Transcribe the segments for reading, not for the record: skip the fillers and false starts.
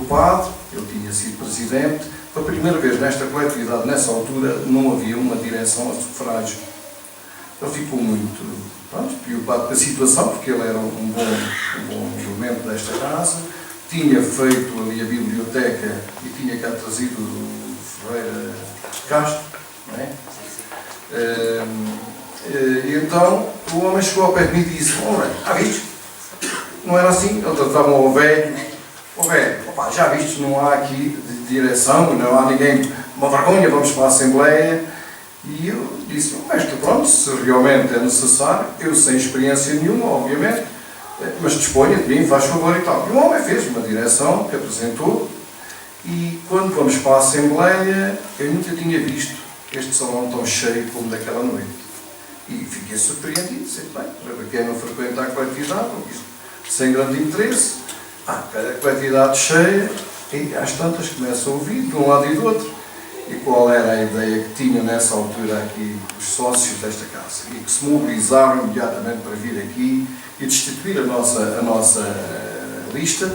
padre, ele tinha sido presidente. Pela primeira vez nesta coletividade, nessa altura, não havia uma direção a sufrágio. Ele ficou muito preocupado com a situação, porque ele era um bom elemento desta casa, tinha feito ali a biblioteca e tinha cá trazido o Ferreira Castro, não é? E então o homem chegou ao pé de mim e disse: viste? Não era assim, ele tratava ao velho, opa, já viste, não há aqui direção, não há ninguém, uma vergonha, vamos para a Assembleia. E eu disse: mestre, pronto, se realmente é necessário, eu sem experiência nenhuma, obviamente, mas disponha de mim, faz favor e tal. E o homem fez uma direção que apresentou, e quando vamos para a Assembleia, eu nunca tinha visto este salão tão cheio como daquela noite. E fiquei surpreendido, sei bem, para quem não frequenta a coletividade, sem grande interesse, cada coletividade cheia, e às tantas começa a ouvir, de um lado e do outro. E qual era a ideia que tinham nessa altura aqui os sócios desta casa? E que se mobilizaram imediatamente para vir aqui e destituir a nossa lista,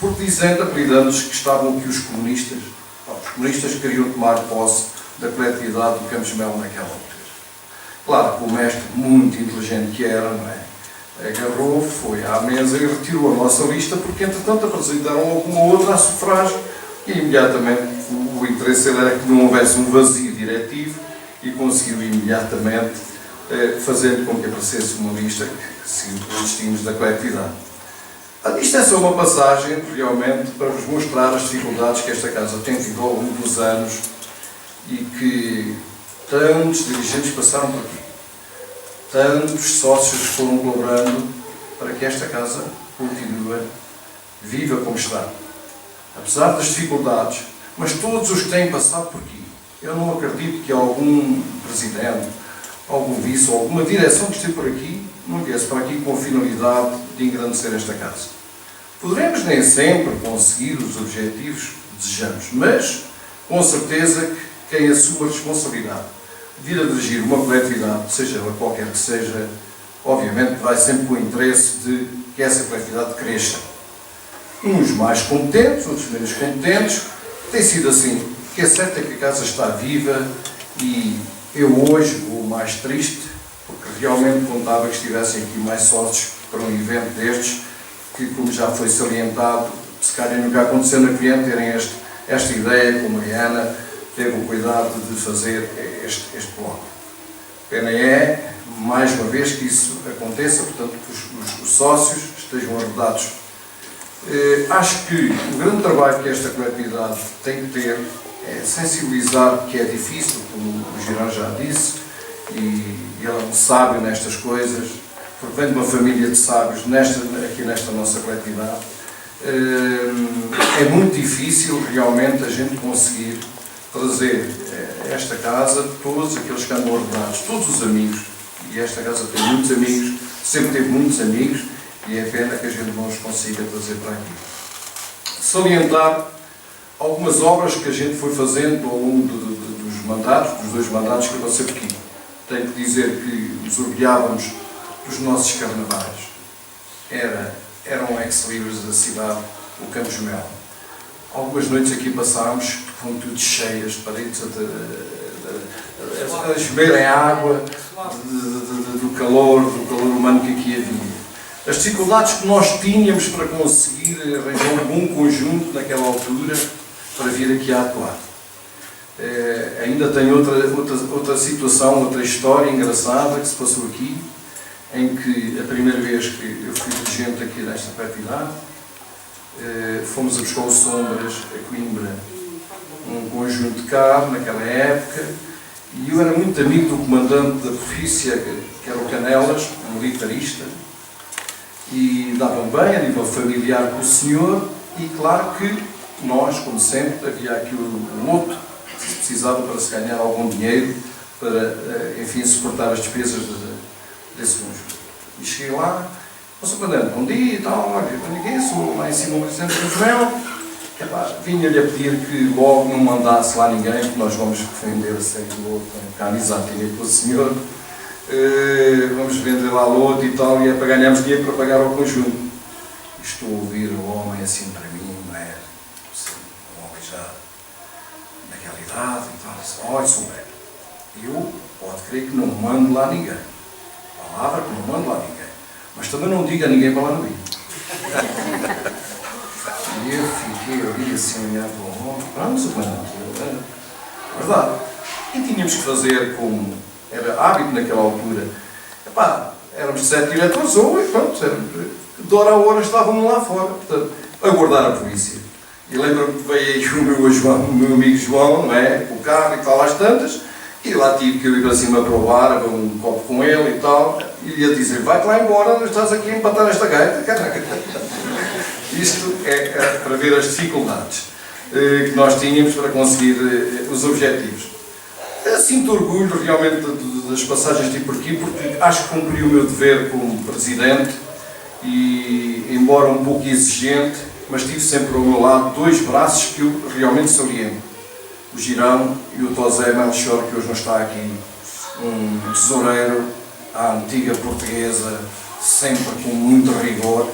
porque apelidando-nos que estavam aqui os comunistas. Os comunistas queriam tomar posse da coletividade do Campos Melo naquela altura. Claro que o mestre, muito inteligente que era, não é? Agarrou, foi à mesa e retirou a nossa lista, porque entretanto apresentaram alguma outra a sufrágio e imediatamente o interesse era que não houvesse um vazio diretivo e conseguiu imediatamente fazer com que aparecesse uma lista que seguiu os destinos da coletividade. Isto é só uma passagem, realmente, para vos mostrar as dificuldades que esta casa tem tido ao longo dos anos e que tantos dirigentes passaram por aqui. Tantos sócios foram colaborando para que esta casa continue viva como está. Apesar das dificuldades, mas todos os que têm passado por aqui, eu não acredito que algum presidente, algum vice ou alguma direção que esteja por aqui não viesse para aqui com a finalidade de engrandecer esta casa. Poderemos nem sempre conseguir os objetivos que desejamos, mas com certeza que quem assume a responsabilidade de vir a dirigir uma coletividade, seja ela qualquer que seja, obviamente vai sempre com o interesse de que essa coletividade cresça. Uns mais competentes, outros menos competentes, tem sido assim. O que é certo é que a casa está viva e eu hoje vou mais triste, porque realmente contava que estivessem aqui mais sócios para um evento destes, que, como já foi salientado, se calhar nunca aconteceu na cliente terem esta ideia, como a Mariana teve o cuidado de fazer este bloco. Pena é, mais uma vez, que isso aconteça, portanto, que os sócios estejam arredados. Acho que o grande trabalho que esta coletividade tem que ter é sensibilizar que é difícil, como o Girão já disse, e ele é um sábio nestas coisas, porque vem de uma família de sábios aqui nesta nossa coletividade. É muito difícil realmente a gente conseguir trazer a esta casa todos aqueles que andam ordenados, todos os amigos, e esta casa tem muitos amigos, sempre teve muitos amigos, e é pena que a gente não os consiga trazer para aqui. Salientar algumas obras que a gente foi fazendo ao longo dos mandatos, dos 2 mandatos que eu passei por aqui. Tenho que dizer que nos orgulhávamos dos nossos carnavais. Eram ex-libris da cidade, o Campos Melo. Algumas noites aqui passámos com tudo cheias, paredes a choverem água do calor humano que aqui havia. As dificuldades que nós tínhamos para conseguir arranjar um bom conjunto naquela altura para vir aqui a atuar. Ainda tem outra situação, outra história engraçada que se passou aqui, em que a primeira vez que eu fui dirigente aqui nesta coletividade, fomos a buscar o Sombras a Coimbra, um conjunto de carro naquela época, e eu era muito amigo do comandante da polícia, que era o Canelas, um militarista, e davam bem a nível familiar com o senhor, e claro que nós, como sempre, havia aqui o loto que se precisava para se ganhar algum dinheiro para, enfim, suportar as despesas desse conjunto. E cheguei lá, o Sr. Comandante, bom dia e tal, olha, eu ninguém, sou lá em cima o presidente do Joel, vinha-lhe a pedir que logo não mandasse lá ninguém, porque nós vamos vender a série do loto, com a amizade tinha com o senhor, vamos vender lá loto e tal, e é para ganharmos dinheiro para pagar ao conjunto. Estou a ouvir o homem assim para mim, não é? olha, São Velho, eu pode crer que não mando lá ninguém. Palavra que não mando lá ninguém. Mas também não diga a ninguém para lá não ir. E eu fiquei ali assim, olhando para o homem, vamos o comandante. Verdade. E tínhamos que fazer como era hábito naquela altura. Epá, éramos 7 diretores, ou e pronto, de hora a hora estávamos lá fora, portanto, a guardar a polícia. E lembro-me que veio aí o meu amigo João, não é? Com o carro e tal, às tantas, e lá tive que eu ir para cima para o bar, beber um copo com ele e tal, e ia dizer, vai-te lá embora, estás aqui a empatar esta gaita, caraca. Isto é para ver as dificuldades que nós tínhamos para conseguir os objetivos. Sinto orgulho realmente das passagens que tive por aqui, porque acho que cumpri o meu dever como Presidente e, embora um pouco exigente, mas tive sempre ao meu lado dois braços que eu realmente saliento. O Girão e o Tosé Melchior, que hoje não está aqui. Um tesoureiro à antiga portuguesa, sempre com muito rigor,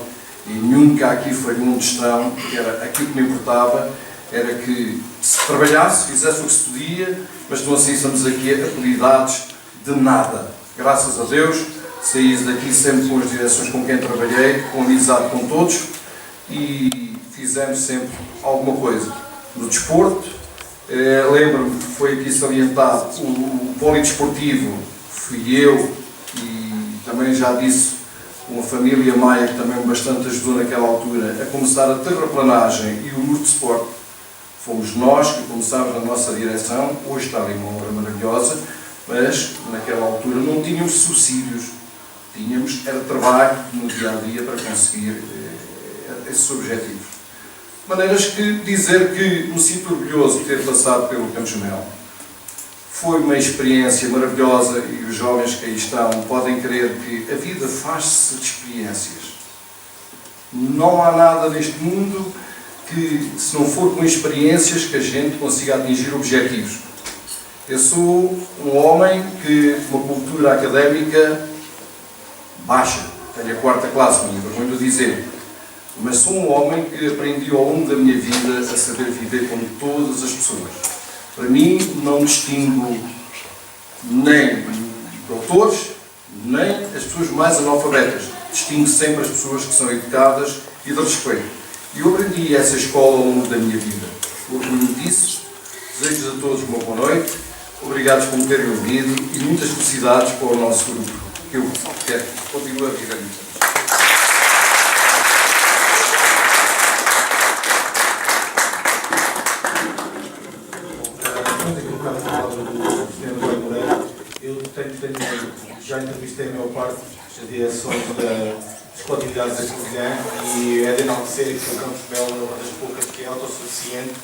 e nunca aqui falhou um tostão, que era aquilo que me importava, era que se trabalhasse, fizesse o que se podia, mas não saíssemos aqui apelidados de nada. Graças a Deus, saí daqui sempre com as direções com quem trabalhei, com amizade com todos, e fizemos sempre alguma coisa. No desporto, lembro-me que foi aqui salientado, o polidesportivo fui eu, e também já disse, com a família Maia, que também bastante ajudou naquela altura, a começar a terraplanagem e o Multisport. Fomos nós que começámos na nossa direção, hoje está ali uma obra maravilhosa, mas naquela altura não tínhamos subsídios, era trabalho no dia-a-dia para conseguir esses objetivos. De maneiras que dizer que me sinto orgulhoso de ter passado pelo Campos Mel. Foi uma experiência maravilhosa e os jovens que aí estão podem crer que a vida faz-se de experiências. Não há nada neste mundo que, se não for com experiências, que a gente consiga atingir objetivos. Eu sou um homem que, com uma cultura académica baixa, tenho a 4ª classe, me vergonho de dizer, mas sou um homem que aprendi ao longo da minha vida a saber viver com todas as pessoas. Para mim, não distingo nem doutores, nem as pessoas mais analfabetas. Distingo sempre as pessoas que são educadas e de respeito. E eu aprendi essa escola ao longo da minha vida. Orgulho disso. Desejo a todos uma boa noite. Obrigados por me terem ouvido e muitas felicidades para o nosso grupo, que eu quero que continue a viver. Já entrevistei a maior parte das direções das coletividades da Covilhã e é de enaltecer que o Campos Mel é uma das poucas que é autossuficiente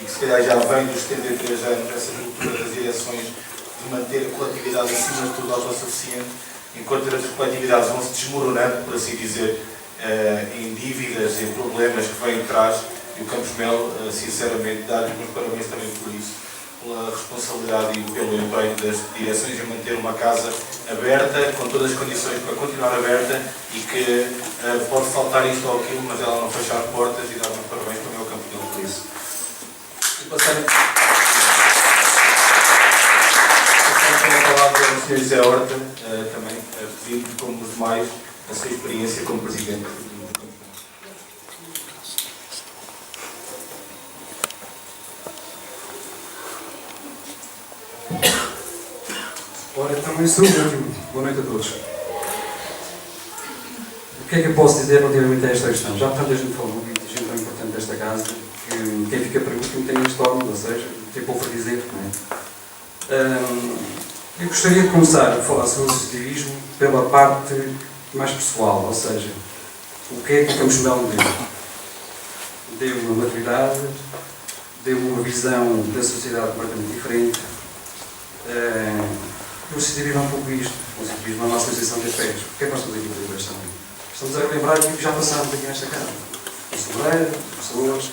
e que se calhar já vem dos 73 anos essa cultura das direções de manter a coletividade acima de tudo autossuficiente, enquanto as coletividades vão se desmoronando, por assim dizer, em dívidas, em problemas que vêm atrás, e o Campos Mel, sinceramente, dá-lhe meus parabéns também por isso, pela responsabilidade e pelo empenho das direções em manter uma casa aberta, com todas as condições para continuar aberta e que pode faltar isto ou aquilo, mas ela não fechar portas e dar-me parabéns também ao campeão por isso. E passarem a palavra ao Sr. José Horta, também pedindo, como os demais, a sua experiência como Presidente. Ora, também sou eu. Boa noite a todos. O que é que eu posso dizer relativamente a esta questão? Já tanta gente falou, muita gente tão importante desta casa, que quem fica pergunta não tem história, ou seja, tem pouco a dizer, não é? Eu gostaria de começar a falar sobre o associativismo pela parte mais pessoal, ou seja, o que é que o Campos Mel me deu? Deu-me uma maturidade, deu-me uma visão da sociedade completamente diferente. O associativismo é um pouco isto. O associativismo é a nossa associação de afetos. Porquê é que nós estamos aqui para esta noite? Estamos a relembrar aquilo que já passámos aqui nesta casa. O Sobreiro, as pessoas,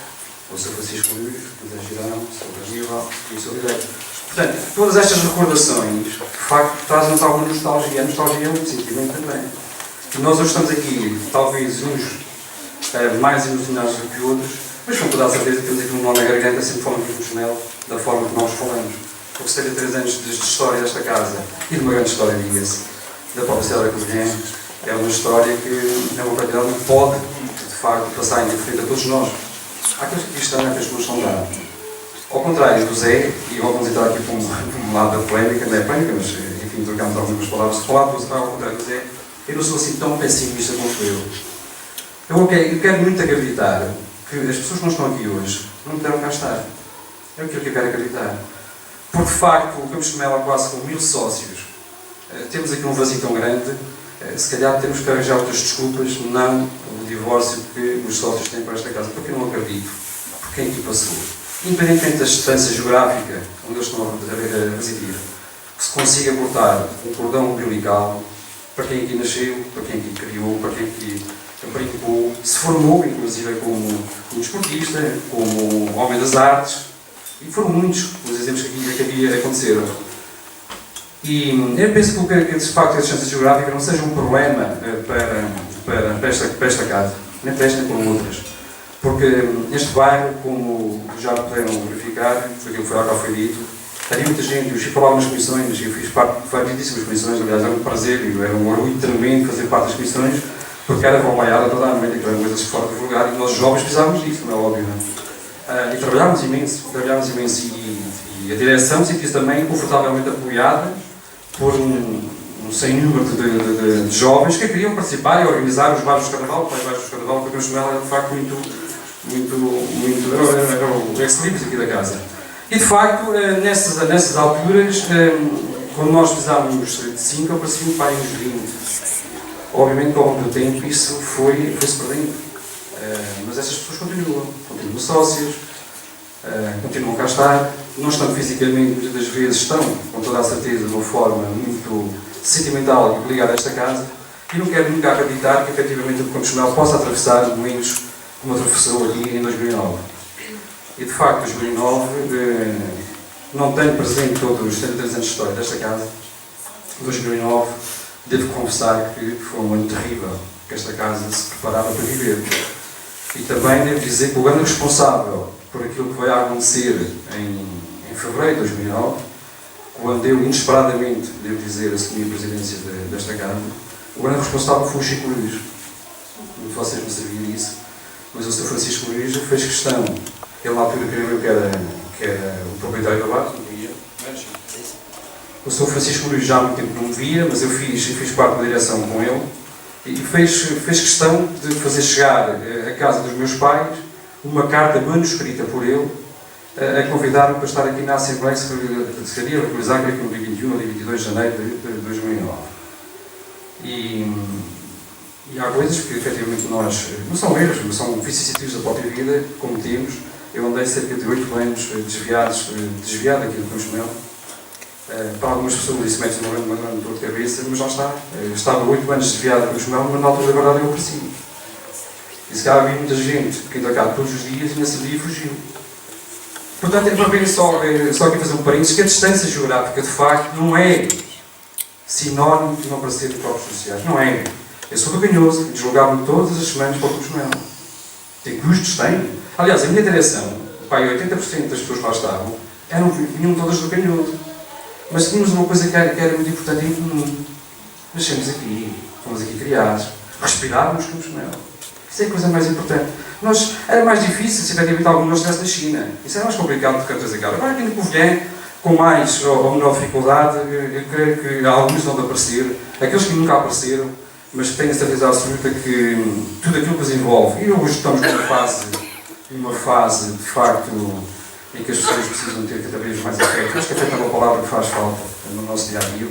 o Sr. Francisco Luís, o José Girão, o Sr. Aníbal e o Sr. Ribeiro. Portanto, todas estas recordações, de facto, trazem-nos alguma nostalgia. A nostalgia é um sentimento também. E nós hoje estamos aqui, talvez uns mais emocionados do que outros, mas com toda a certeza que temos aqui um nó na garganta sempre falamos do Campos Mel da forma que nós falamos. porque 73 anos de história desta casa e de uma grande história, diga-se, da própria cidade da Covilhã, é uma história que é uma realidade que pode, de facto, passar indiferente a todos nós. Há aqueles que estão, há aqueles que não estão lá. Ao contrário do Zé, e vamos entrar aqui para um lado da polémica, não é polémica, mas enfim, trocamos algumas palavras, ao contrário do Zé, eu não sou assim tão pessimista como eu. Eu quero muito acreditar que as pessoas que não estão aqui hoje não puderam cá estar. É aquilo que eu quero acreditar. Porque, de facto, o Campos de Melo há quase com 1000 sócios. Temos aqui um vazio tão grande, se calhar temos que arranjar outras desculpas, não o divórcio que os sócios têm para esta casa, porque eu não acredito, por quem aqui passou. Independentemente da distância geográfica onde eles estão a residir, que se consiga cortar um cordão umbilical para quem aqui nasceu, para quem aqui criou, para quem aqui brincou, se formou, inclusive, como um desportista, como homem das artes, e foram muitos os exemplos que aqui aconteceram. E eu penso que de facto a distância geográfica não seja um problema para esta casa, nem para esta nem para outras. Porque este bairro, como já puderam verificar, foi aquilo que foi dito, havia muita gente, eu falava nas comissões, eu fiz parte de variedíssimas comissões, aliás era um prazer, era um orgulho tremendo fazer parte das comissões, porque era trabalhada toda a noite, que eram coisas fora de lugar, e nós jovens precisávamos disso, não é óbvio, não é? E trabalhámos imenso, e a direção sentia-se também confortavelmente apoiada por um sem número de jovens que queriam participar e organizar os bairros de carnaval, porque o Campos de Melo era de facto era o ex-libris aqui da casa. E de facto, nessas alturas, quando nós fizemos de 5, apareciam um pai uns 20. Obviamente que ao longo do tempo isso foi-se perdendo. Mas essas pessoas continuam sócios, continuam cá a estar, não estão fisicamente, muitas das vezes estão, com toda a certeza, de uma forma muito sentimental e ligada a esta casa, e não quero nunca acreditar que efetivamente o Campos de Melo possa atravessar momentos como atravessou aqui em 2009. E de facto, 2009, não tenho presente todos os 73 anos de história desta casa. 2009, devo confessar que foi um ano terrível, que esta casa se preparava para viver. E também devo dizer que o grande responsável por aquilo que veio a acontecer em fevereiro de 2009, quando eu inesperadamente, devo dizer, assumi a presidência desta casa, o grande responsável foi o Chico Luís. Muito vocês não sabiam disso, mas o Sr. Francisco Luís fez questão. Ele na altura creio eu que era o proprietário da bar, não via. O Sr. Francisco Luís já há muito tempo não me via, mas eu fiz parte da direção com ele, e fez questão de fazer chegar à casa dos meus pais uma carta manuscrita por ele, a convidar-me para estar aqui na Assembleia que se queria realizar, creio que no dia 21 ou dia 22 de janeiro de 2009. E há coisas que efetivamente nós, não são erros, mas são vicissitudes da própria vida, como temos. Eu andei cerca de 8 anos desviado aqui do Campos de Melo. Para algumas pessoas isso mete uma grande dor de cabeça, mas lá está. Eu estava 8 anos desviado do Campos de Melo, mas na altura da verdade eu apareci. E se calhar havia muita gente que ainda cá todos os dias e nesse dia fugiu. Portanto, é para ver só aqui fazer um parênteses que a distância geográfica de facto não é sinónimo de não aparecer de corpos sociais. Não é. Eu sou do Canhoso e deslogava-me todas as semanas para o Campos de Melo. Tem custos? Tem. Aliás, a minha direção, 80% das pessoas que lá estavam, vinham todas do Canhoso. Mas tínhamos uma coisa que era muito importante em comum. Nascemos aqui, fomos aqui criados, respirávamos Campos de Melo. Isso é a coisa mais importante. Era mais difícil se efetivamente algum de nós estivesse na China. Isso era mais complicado do que outras aqui. Agora aqui no Covilhã, com mais ou menor dificuldade, eu creio que alguns vão de aparecer. Aqueles que nunca apareceram, mas que tenho a certeza absoluta que tudo aquilo que os envolve, e hoje estamos numa fase de facto em que as pessoas precisam ter cada vez mais afeto. Acho que afeto é uma palavra que faz falta no nosso dia a dia.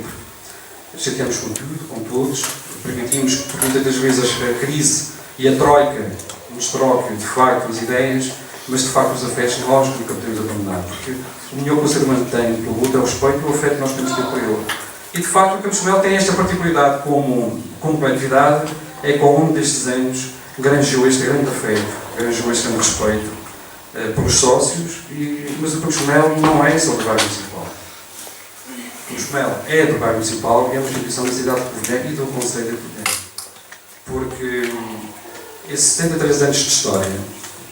Chateamos com tudo, com todos, permitimos que muitas das vezes a crise e a troika nos troque de facto as ideias, mas de facto os afetos nós nunca podemos abandonar, porque o melhor que o ser humano tem pelo outro é o respeito e o afeto que nós temos que ter por ele. E de facto o Campos de Melo tem esta particularidade como coletividade, é que ao longo destes anos granjeou este grande afeto, granjeou este grande respeito pelos sócios, mas o Campos de Melo não é só do bairro municipal. O Campos de Melo é do bairro municipal e é uma instituição da cidade de Covilhã e do Conselho de Covilhã. Porque esses 73 anos de história